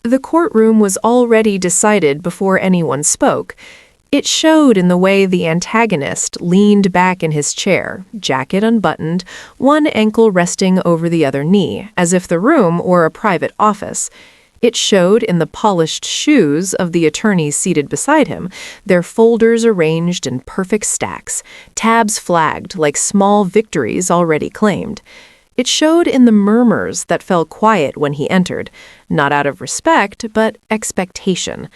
The courtroom was already decided before anyone spoke. It showed in the way the antagonist leaned back in his chair, jacket unbuttoned, one ankle resting over the other knee, as if the room were a private office. It showed in the polished shoes of the attorneys seated beside him, their folders arranged in perfect stacks, tabs flagged like small victories already claimed. It showed in the murmurs that fell quiet when he entered, not out of respect, but expectation.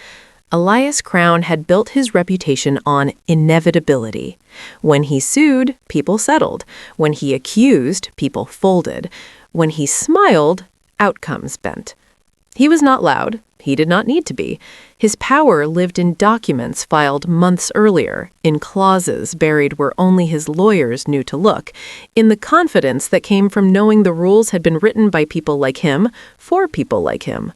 Elias Crown had built his reputation on inevitability. When he sued, people settled. When he accused, people folded. When he smiled, outcomes bent. He was not loud. He did not need to be. His power lived in documents filed months earlier, in clauses buried where only his lawyers knew to look, in the confidence that came from knowing the rules had been written by people like him, for people like him.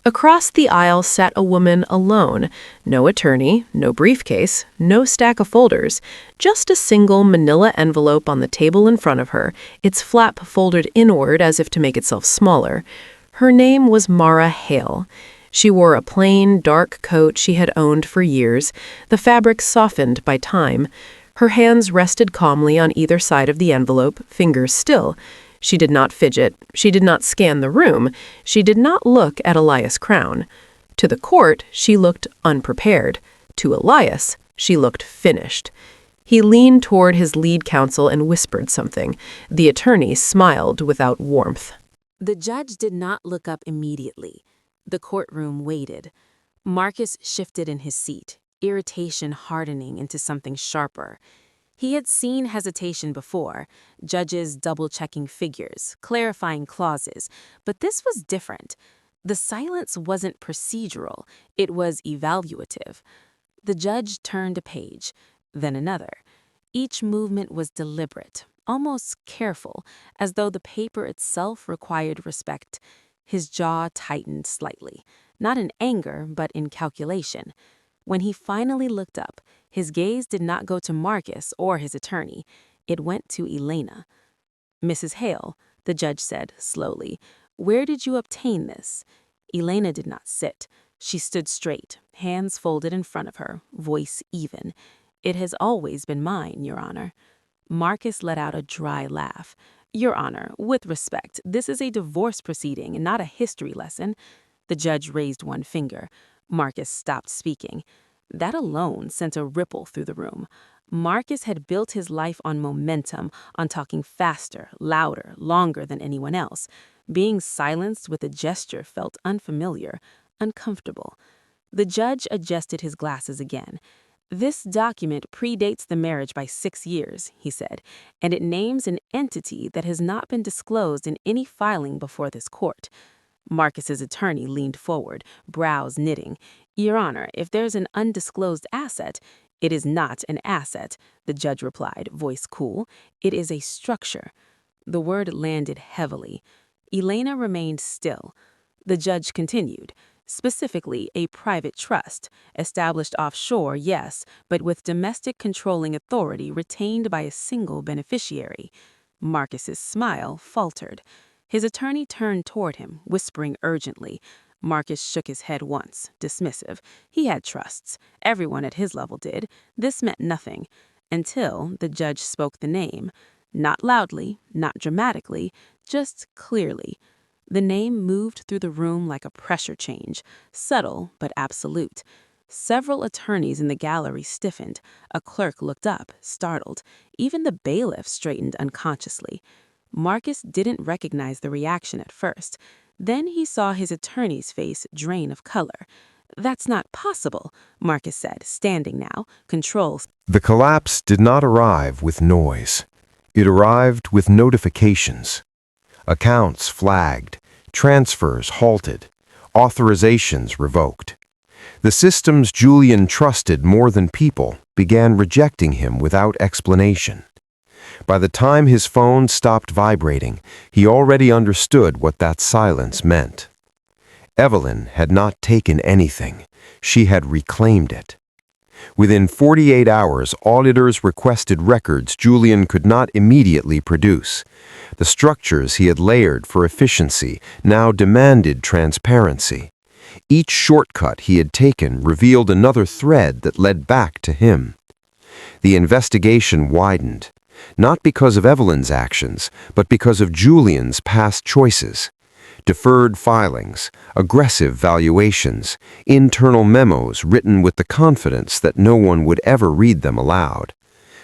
Across the aisle sat a woman alone, no attorney, no briefcase, no stack of folders, just a single manila envelope on the table in front of her, its flap folded inward as if to make itself smaller. Her name was Mara Hale. She wore a plain, dark coat she had owned for years, the fabric softened by time. Her hands rested calmly on either side of the envelope, fingers still. She did not fidget. She did not scan the room. She did not look at Elias Crown. To the court, she looked unprepared. To Elias, she looked finished. He leaned toward his lead counsel and whispered something. The attorney smiled without warmth. The judge did not look up immediately. The courtroom waited. Marcus shifted in his seat, irritation hardening into something sharper. He had seen hesitation before, judges double-checking figures, clarifying clauses, but this was different. The silence wasn't procedural, it was evaluative. The judge turned a page, then another. Each movement was deliberate, almost careful, as though the paper itself required respect. His jaw tightened slightly, not in anger, but in calculation. When he finally looked up, his gaze did not go to Marcus or his attorney. It went to Elena. "Mrs. Hale," the judge said slowly, "where did you obtain this?" Elena did not sit. She stood straight, hands folded in front of her, voice even. "It has always been mine, Your Honor." Marcus let out a dry laugh. "Your Honor, with respect, this is a divorce proceeding and not a history lesson." The judge raised one finger. Marcus stopped speaking. That alone sent a ripple through the room. Marcus had built his life on momentum, on talking faster, louder, longer than anyone else. Being silenced with a gesture felt unfamiliar, uncomfortable. The judge adjusted his glasses again. "This document predates the marriage by 6 years," he said, "and it names an entity that has not been disclosed in any filing before this court." Marcus's attorney leaned forward, brows knitting. "Your Honor, if there's an undisclosed asset—" "It is not an asset," the judge replied, voice cool. "It is a structure." The word landed heavily. Elena remained still. The judge continued. "Specifically, a private trust, established offshore, yes, but with domestic controlling authority retained by a single beneficiary." Marcus's smile faltered. His attorney turned toward him, whispering urgently. Marcus shook his head once, dismissive. He had trusts. Everyone at his level did. This meant nothing. Until the judge spoke the name. Not loudly, not dramatically, just clearly. The name moved through the room like a pressure change, subtle but absolute. Several attorneys in the gallery stiffened. A clerk looked up, startled. Even the bailiff straightened unconsciously. Marcus didn't recognize the reaction at first. Then he saw his attorney's face drain of color. "That's not possible," Marcus said, standing now, control. The collapse did not arrive with noise. It arrived with notifications. Accounts flagged, transfers halted, authorizations revoked. The systems Julian trusted more than people began rejecting him without explanation. By the time his phone stopped vibrating, he already understood what that silence meant. Evelyn had not taken anything. She had reclaimed it. Within 48 hours, auditors requested records Julian could not immediately produce. The structures he had layered for efficiency now demanded transparency. Each shortcut he had taken revealed another thread that led back to him. The investigation widened, not because of Evelyn's actions, but because of Julian's past choices. Deferred filings, aggressive valuations, internal memos written with the confidence that no one would ever read them aloud.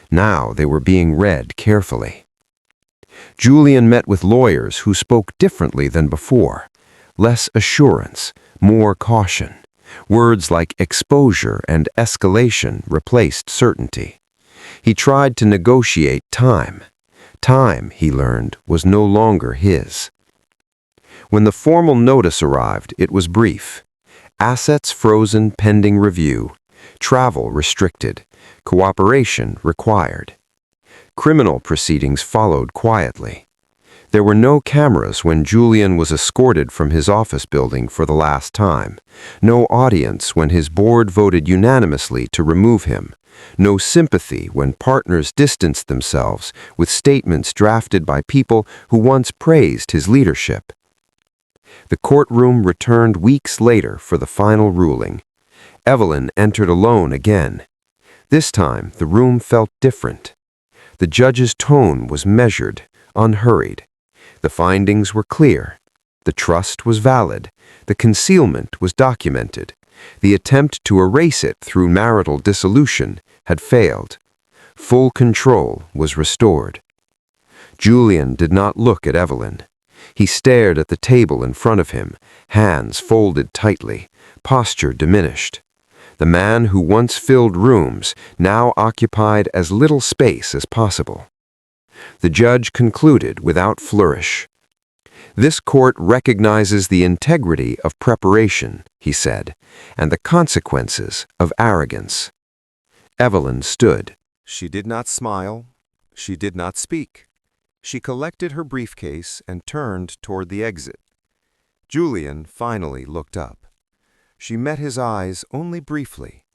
Now they were being read carefully. Julian met with lawyers who spoke differently than before. Less assurance, more caution. Words like exposure and escalation replaced certainty. He tried to negotiate time. Time, he learned, was no longer his. When the formal notice arrived, it was brief. Assets frozen pending review. Travel restricted. Cooperation required. Criminal proceedings followed quietly. There were no cameras when Julian was escorted from his office building for the last time. No audience when his board voted unanimously to remove him. No sympathy when partners distanced themselves with statements drafted by people who once praised his leadership. The courtroom returned weeks later for the final ruling. Evelyn entered alone again. This time, the room felt different. The judge's tone was measured, unhurried. The findings were clear. The trust was valid. The concealment was documented. The attempt to erase it through marital dissolution had failed. Full control was restored. Julian did not look at Evelyn. He stared at the table in front of him, hands folded tightly, posture diminished. The man who once filled rooms now occupied as little space as possible. The judge concluded without flourish. "This court recognizes the integrity of preparation," he said, "and the consequences of arrogance." Evelyn stood. She did not smile. She did not speak. She collected her briefcase and turned toward the exit. Julian finally looked up. She met his eyes only briefly,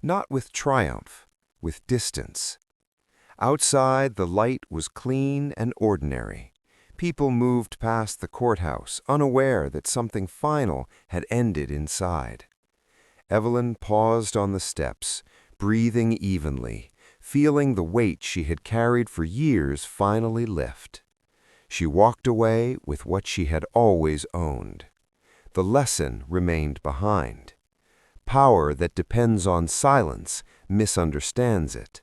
not with triumph, with distance. Outside, the light was clean and ordinary. People moved past the courthouse, unaware that something final had ended inside. Evelyn paused on the steps, breathing evenly, feeling the weight she had carried for years finally lift. She walked away with what she had always owned. The lesson remained behind. Power that depends on silence misunderstands it.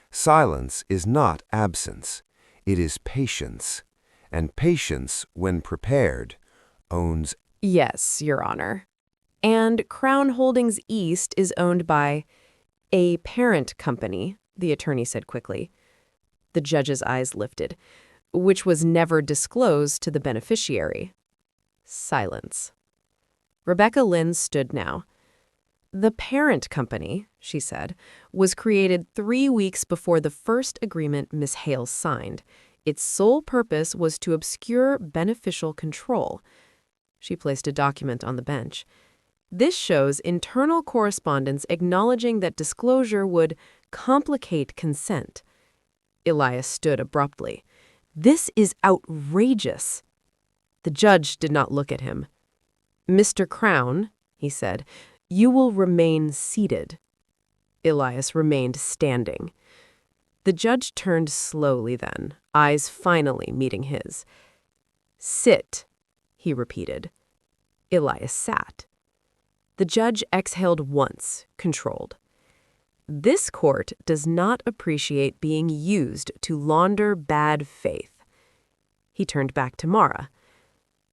Silence is not absence. It is patience. And patience, when prepared, owns. Yes, Your Honor. And Crown Holdings East is owned by a parent company, the attorney said quickly. The judge's eyes lifted, which was never disclosed to the beneficiary. Silence. Rebecca Lynn stood now. The parent company, she said, was created 3 weeks before the first agreement Miss Hale signed. Its sole purpose was to obscure beneficial control. She placed a document on the bench. This shows internal correspondence acknowledging that disclosure would complicate consent. Elias stood abruptly. This is outrageous. The judge did not look at him. Mr. Crown, he said, you will remain seated. Elias remained standing. The judge turned slowly then, eyes finally meeting his. Sit, he repeated. Elias sat. The judge exhaled once, controlled. This court does not appreciate being used to launder bad faith. He turned back to Mara.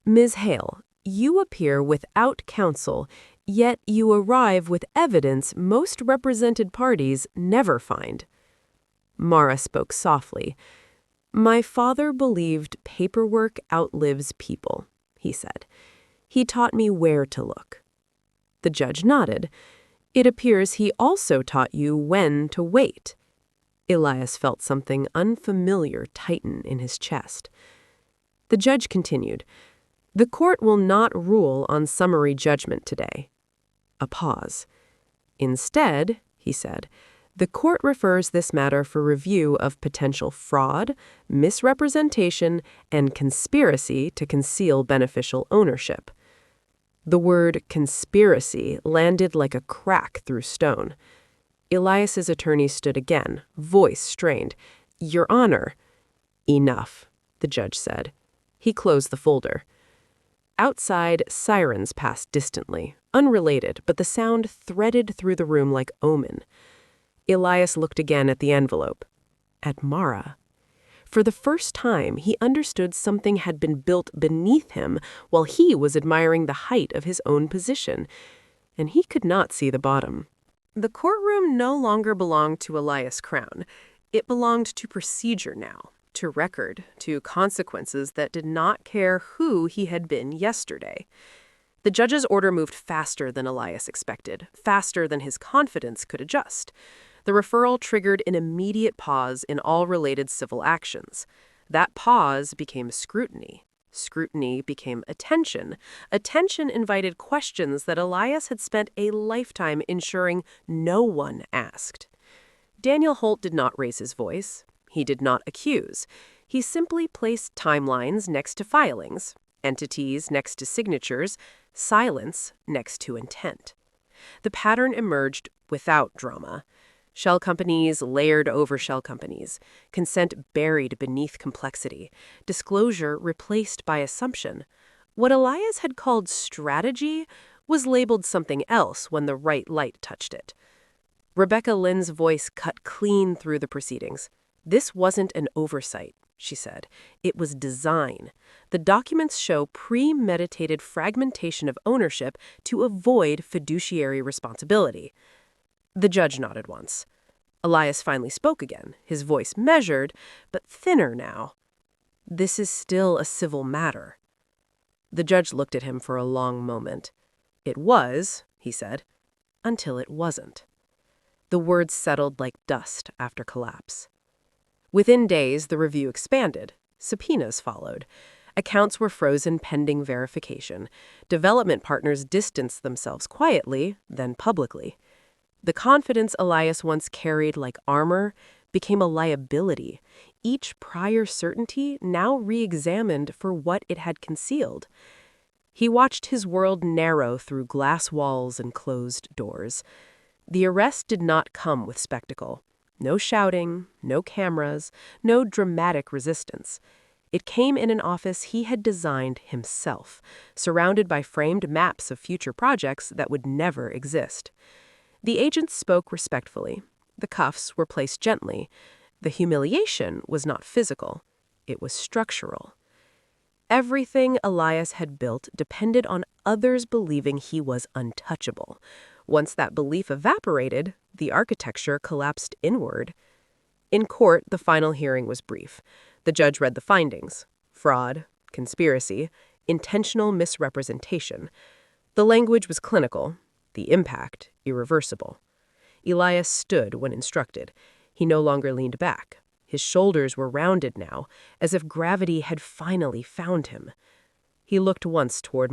Ms. Hale, you appear without counsel, yet you arrive with evidence most represented parties never find. Mara spoke softly. My father believed paperwork outlives people, he said. He taught me where to look. The judge nodded. It appears he also taught you when to wait. Elias felt something unfamiliar tighten in his chest. The judge continued. The court will not rule on summary judgment today. A pause. Instead, he said, the court refers this matter for review of potential fraud, misrepresentation, and conspiracy to conceal beneficial ownership. The word conspiracy landed like a crack through stone. Elias's attorney stood again, voice strained. "Your Honor." "Enough," the judge said. He closed the folder. Outside, sirens passed distantly, unrelated, but the sound threaded through the room like omen. Elias looked again at the envelope. At Mara. For the first time, he understood something had been built beneath him while he was admiring the height of his own position, and he could not see the bottom. The courtroom no longer belonged to Elias Crown. It belonged to procedure now, to record, to consequences that did not care who he had been yesterday. The judge's order moved faster than Elias expected, faster than his confidence could adjust. The referral triggered an immediate pause in all related civil actions. That pause became scrutiny. Scrutiny became attention. Attention invited questions that Elias had spent a lifetime ensuring no one asked. Daniel Holt did not raise his voice. He did not accuse. He simply placed timelines next to filings, entities next to signatures, silence next to intent. The pattern emerged without drama. Shell companies layered over shell companies, consent buried beneath complexity, disclosure replaced by assumption. What Elias had called strategy was labeled something else when the right light touched it. Rebecca Lynn's voice cut clean through the proceedings. "This wasn't an oversight," she said. "It was design. The documents show premeditated fragmentation of ownership to avoid fiduciary responsibility." The judge nodded once. Elias finally spoke again, his voice measured, but thinner now. "This is still a civil matter." The judge looked at him for a long moment. "It was," he said, "until it wasn't." The words settled like dust after collapse. Within days, the review expanded. Subpoenas followed. Accounts were frozen pending verification. Development partners distanced themselves quietly, then publicly. The confidence Elias once carried like armor became a liability, each prior certainty now re-examined for what it had concealed. He watched his world narrow through glass walls and closed doors. The arrest did not come with spectacle. No shouting, no cameras, no dramatic resistance. It came in an office he had designed himself, surrounded by framed maps of future projects that would never exist. The agents spoke respectfully. The cuffs were placed gently. The humiliation was not physical. It was structural. Everything Elias had built depended on others believing he was untouchable. Once that belief evaporated, the architecture collapsed inward. In court, the final hearing was brief. The judge read the findings: fraud, conspiracy, intentional misrepresentation. The language was clinical. The impact, irreversible. Elias stood when instructed. He no longer leaned back. His shoulders were rounded now, as if gravity had finally found him. He looked once toward